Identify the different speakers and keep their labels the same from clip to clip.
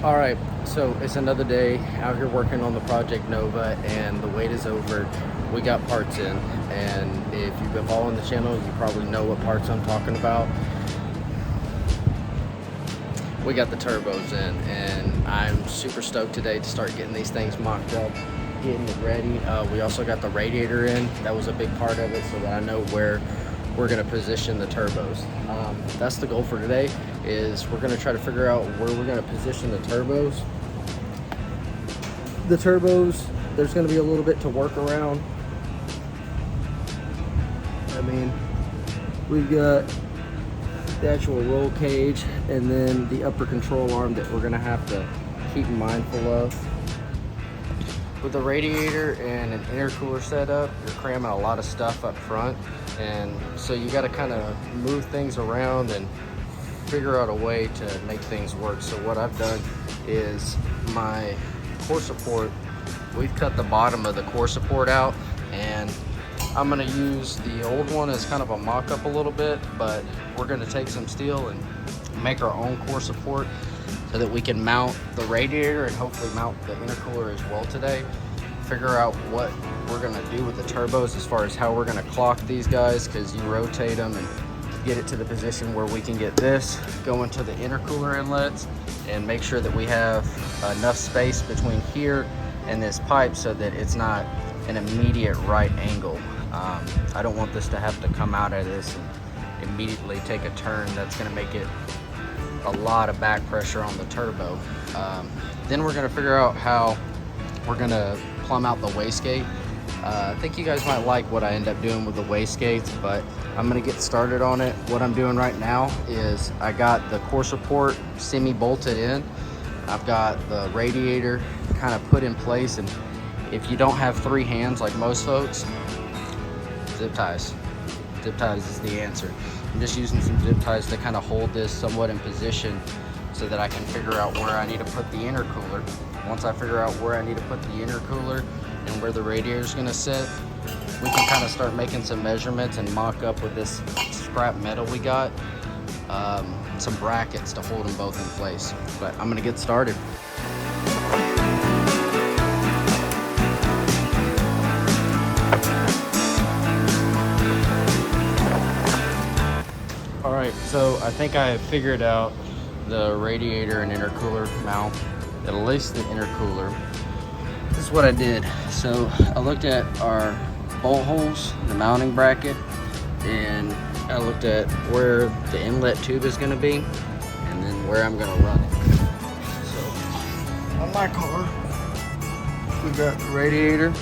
Speaker 1: All right, so it's another day out here working on the Project Nova, and the wait is over. We got parts in, and if you've been following the channel, you probably know what parts I'm talking about. We got the turbos in, and I'm super stoked today to start getting these things mocked up, getting it ready. We also got the radiator in. That was a big part of it, so that I know where we're going to position the turbos. That's the goal for today, is we're going to try to figure out where we're going to position the turbos. The turbos, there's going to be a little bit to work around. I mean, we've got the actual roll cage and then the upper control arm that we're going to have to keep mindful of. With the radiator and an intercooler setup, you're cramming a lot of stuff up front, and so you got to kind of move things around and figure out a way to make things work. So what I've done is my core support, we've cut the bottom of the core support out, and I'm going to use the old one as kind of a mock-up a little bit, but we're going to take some steel and make our own core support so that we can mount the radiator and hopefully mount the intercooler as well today. Figure out what we're going to do with the turbos as far as how we're going to clock these guys, because you rotate them and get it to the position where we can get this going to the intercooler inlets, and make sure that we have enough space between here and this pipe so that it's not an immediate right angle. I don't want this to have to come out of this and immediately take a turn. That's going to make it a lot of back pressure on the turbo. Then we're going to figure out how we're going to plumb out the wastegate. I think you guys might like what I end up doing with the wastegates, but I'm going to get started on it. What I'm doing right now is I got the core support semi-bolted in. I've got the radiator kind of put in place, and if you don't have three hands like most folks, zip ties. Zip ties is the answer. I'm just using some zip ties to kind of hold this somewhat in position so that I can figure out where I need to put the intercooler. Once I figure out where I need to put the intercooler and where the radiator is going to sit, we can kind of start making some measurements and mock up with this scrap metal we got, some brackets to hold them both in place. But I'm going to get started. Alright, so I think I figured out the radiator and intercooler mount, at least the intercooler. This is what I did. So I looked at our bolt holes, the mounting bracket, and I looked at where the inlet tube is going to be, and then where I'm going to run it. So on my car, we got the radiator,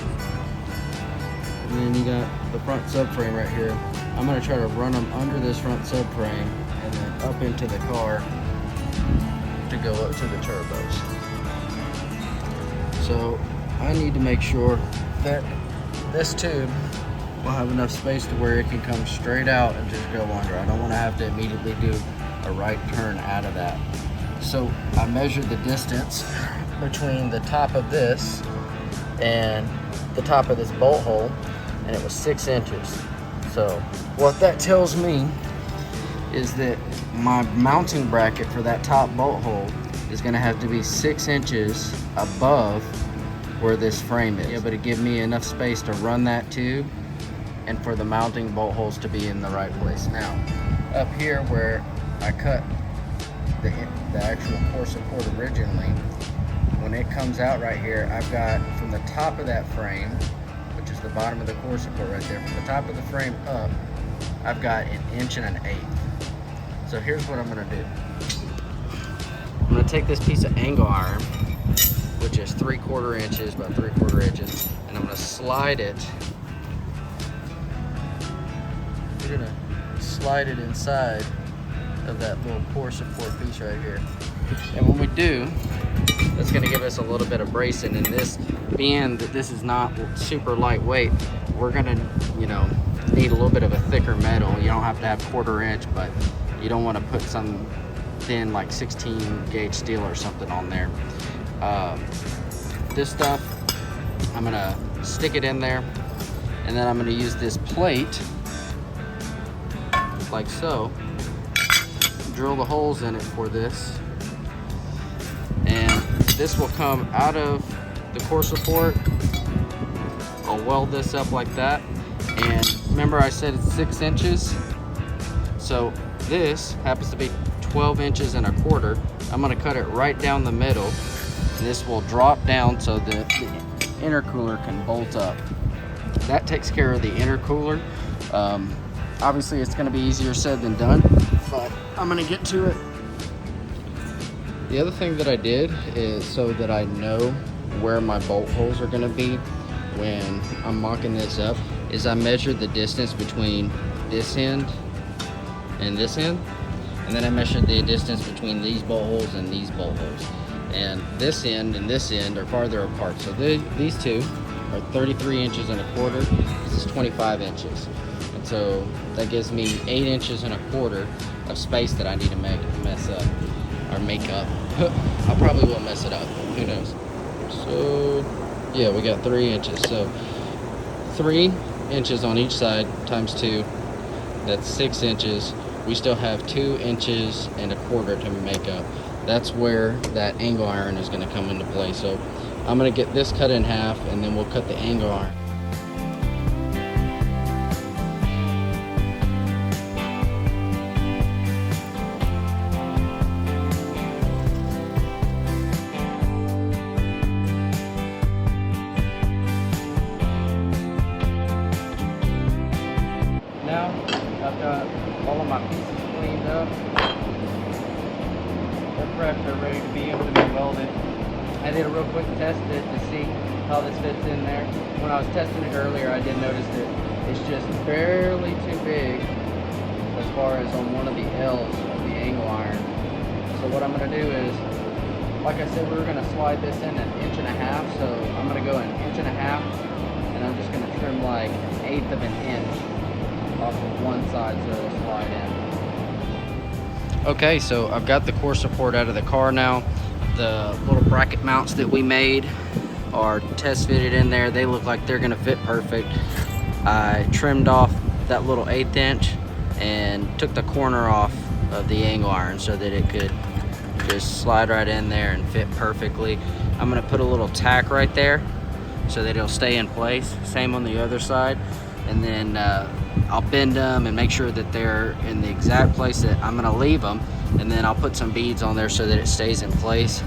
Speaker 1: and then you got the front subframe right here. I'm going to try to run them under this front subframe and then up into the car to go up to the turbos. So I need to make sure that this tube will have enough space to where it can come straight out and just go under. I don't want to have to immediately do a right turn out of that. So I measured the distance between the top of this and the top of this bolt hole, and it was 6 inches. So what that tells me is that my mounting bracket for that top bolt hole is going to have to be 6 inches above where this frame is, able to give me enough space to run that tube and for the mounting bolt holes to be in the right place. Now, up here where I cut the actual core support originally, when it comes out right here, I've got from the top of that frame, which is the bottom of the core support right there, from the top of the frame up, I've got 1 1/8 inches. So here's what I'm going to do. I'm going to take this piece of angle iron, which is 3/4 inches by 3/4 inches, and I'm going to slide it. We're going to slide it inside of that little core support piece right here. And when we do, that's going to give us a little bit of bracing. And this, being that this is not super lightweight, we're going to, need a little bit of a thicker metal. You don't have to have 1/4 inch, but you don't want to put some thin like 16 gauge steel or something on there. This stuff, I'm going to stick it in there, and then I'm going to use this plate like so, drill the holes in it for this, and this will come out of the core support. I'll weld this up like that. And remember I said it's 6 inches? So this happens to be 12 inches and a quarter. I'm gonna cut it right down the middle. This will drop down so that the intercooler can bolt up. That takes care of the intercooler. Obviously it's gonna be easier said than done, but I'm gonna get to it. The other thing that I did is so that I know where my bolt holes are gonna be when I'm mocking this up, is I measured the distance between this end and this end. And then I measured the distance between these bolt holes and these bolt holes. And this end and this end are farther apart. So these two are 33 inches and a quarter. This is 25 inches. And so that gives me 8 inches and a quarter of space that I need to mess up. Or make up. I probably will mess it up. Who knows? So, yeah, we got 3 inches. So, 3 inches on each side times 2. That's 6 inches. We still have 2 inches and a quarter to make up. That's where that angle iron is going to come into play. So, I'm going to get this cut in half, and then we'll cut the angle iron. Now I've got all of my pieces cleaned up. They're prepped, they're ready to be able to be welded. I did a real quick test it to see how this fits in there. When I was testing it earlier, I did notice that it's just barely too big as far as on one of the L's of the angle iron. So what I'm going to do is, like I said, we were going to slide this in 1.5 inches, so I'm going to go 1.5 inches, and I'm just going to trim like 1/8 of an inch off of one side so it'll slide in. Okay, so I've got the core support out of the car now. The little bracket mounts that we made are test fitted in there. They look like they're gonna fit perfect. I trimmed off that little 1/8 inch and took the corner off of the angle iron so that it could just slide right in there and fit perfectly. I'm gonna put a little tack right there so that it'll stay in place. Same on the other side. And then I'll bend them and make sure that they're in the exact place that I'm gonna leave them. And then I'll put some beads on there so that it stays in place.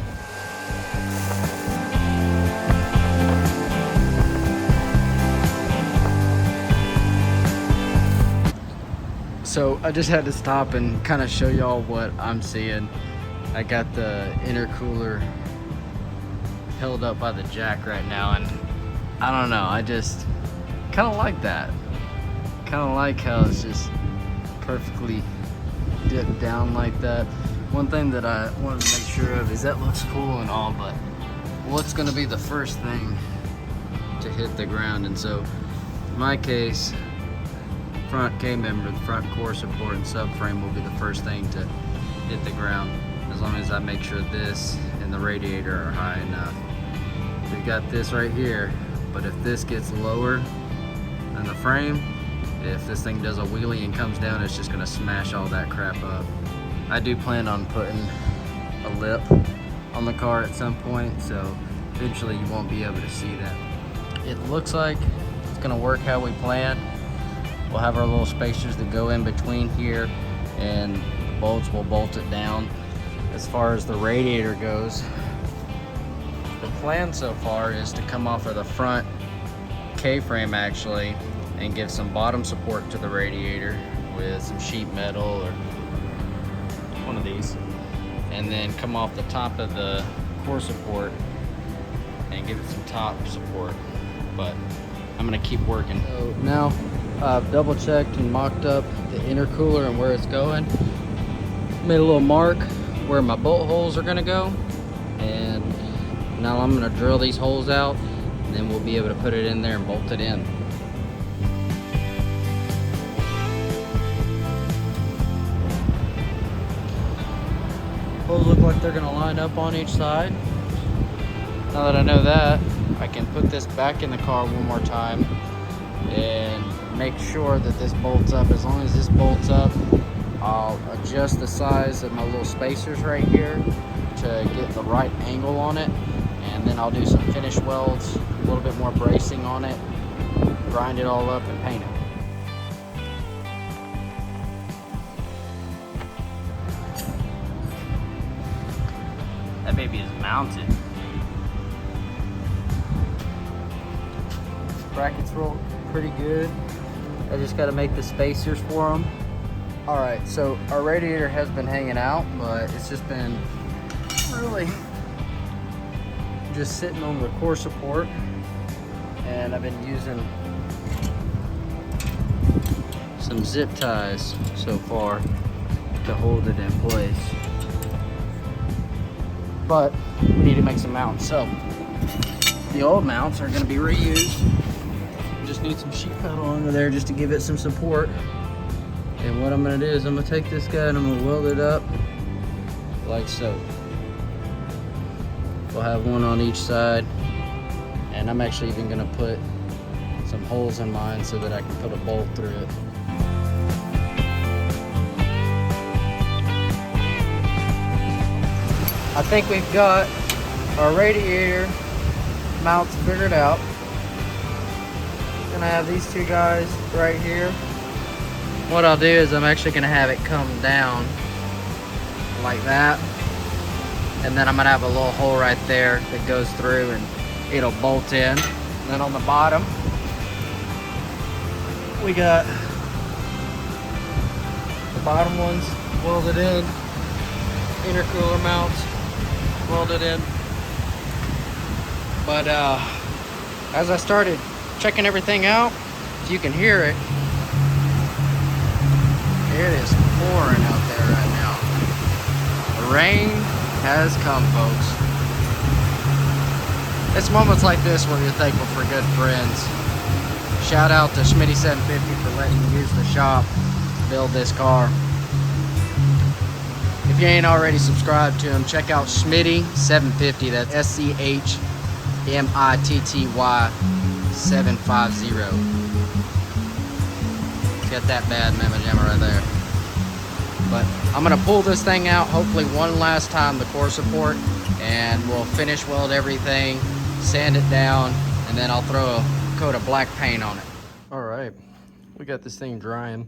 Speaker 1: So I just had to stop and kind of show y'all what I'm seeing. I got the intercooler held up by the jack right now, and I don't know, I just kind of like that. Kind of like how it's just perfectly dipped down like that. One thing that I wanted to make sure of is that looks cool and all, but what's going to be the first thing to hit the ground? And so in my case, front K-member, the front core support and subframe will be the first thing to hit the ground, as long as I make sure this and the radiator are high enough. We got this right here, but if this gets lower than the frame, if this thing does a wheelie and comes down, it's just gonna smash all that crap up. I do plan on putting a lip on the car at some point, so eventually you won't be able to see that. It looks like it's gonna work how we planned. We'll have our little spacers that go in between here, and the bolts will bolt it down. As far as the radiator goes, the plan so far is to come off of the front K-frame actually and give some bottom support to the radiator with some sheet metal or one of these, and then come off the top of the core support and give it some top support. But I'm gonna keep working. So now I've double checked and mocked up the intercooler and where it's going. Made a little mark where my bolt holes are gonna go, and now I'm gonna drill these holes out, and then we'll be able to put it in there and bolt it in. Holes look like they're gonna line up on each side. Now that I know that, I can put this back in the car one more time and make sure that this bolts up. As long as this bolts up, I'll adjust the size of my little spacers right here to get the right angle on it, and then I'll do some finish welds, a little bit more bracing on it, grind it all up and paint it. That baby is mounted. Brackets roll pretty good. I just got to make the spacers for them. All right, so our radiator has been hanging out, but it's just been really just sitting on the core support, and I've been using some zip ties so far to hold it in place. But we need to make some mounts. So the old mounts are going to be reused. Just need some sheet metal under there just to give it some support. And what I'm going to do is I'm going to take this guy and I'm going to weld it up like so. We'll have one on each side, and I'm actually even going to put some holes in mine so that I can put a bolt through it. I think we've got our radiator mounts figured out. Gonna have these two guys right here. What I'll do is I'm actually gonna have it come down like that, and then I'm gonna have a little hole right there that goes through and it'll bolt in. And then on the bottom we got the bottom ones welded in, intercooler mounts welded in. But as I started checking everything out, if you can hear it, it is pouring out there right now. The rain has come, folks. It's moments like this where you're thankful for good friends. Shout out to Schmitty750 for letting me use the shop to build this car. If you ain't already subscribed to him, check out Schmitty750. That's SCHMITTY 750. Get that bad mamma jamma right there. But I'm gonna pull this thing out hopefully one last time, the core support, and we'll finish weld everything, sand it down, and then I'll throw a coat of black paint on it. All right, we got this thing drying.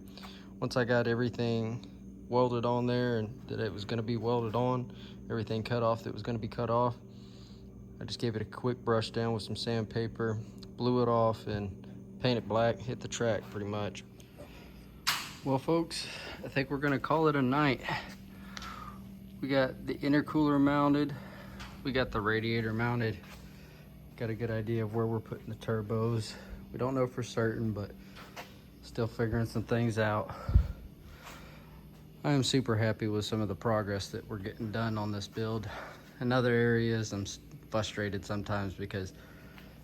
Speaker 1: Once I got everything welded on there and that it was going to be welded on, everything cut off that was going to be cut off, I just gave it a quick brush down with some sandpaper, blew it off, and painted black, hit the track pretty much. Well folks, I think we're going to call it a night. We got the intercooler mounted, we got the radiator mounted, got a good idea of where we're putting the turbos. We don't know for certain, but still figuring some things out. I am super happy with some of the progress that we're getting done on this build. In other areas, I'm frustrated sometimes because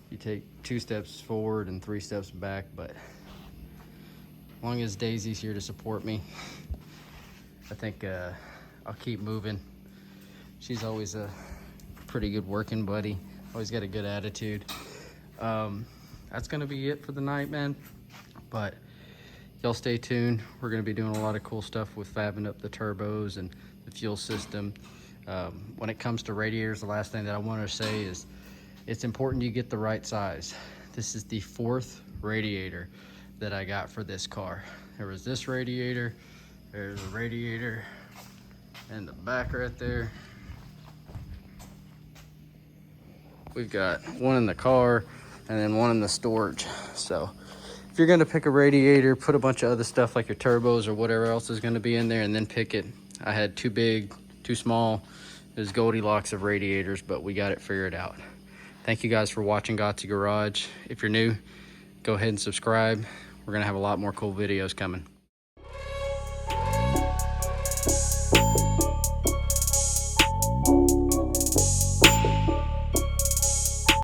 Speaker 1: you take 2 steps forward and 3 steps back, but as long as Daisy's here to support me, I think I'll keep moving. She's always a pretty good working buddy, always got a good attitude. That's gonna be it for the night, man, but y'all stay tuned. We're going to be doing a lot of cool stuff with fabbing up the turbos and the fuel system. When it comes to radiators, the last thing that I want to say is it's important you get the right size. This is the 4th radiator that I got for this car. There was this radiator, there's a radiator in the back right there. We've got one in the car and then one in the storage. So if you're gonna pick a radiator, put a bunch of other stuff like your turbos or whatever else is gonna be in there and then pick it. I had too big, too small. There's Goldilocks of radiators, but we got it figured out. Thank you guys for watching Gotzi Garage. If you're new, go ahead and subscribe. We're gonna have a lot more cool videos coming.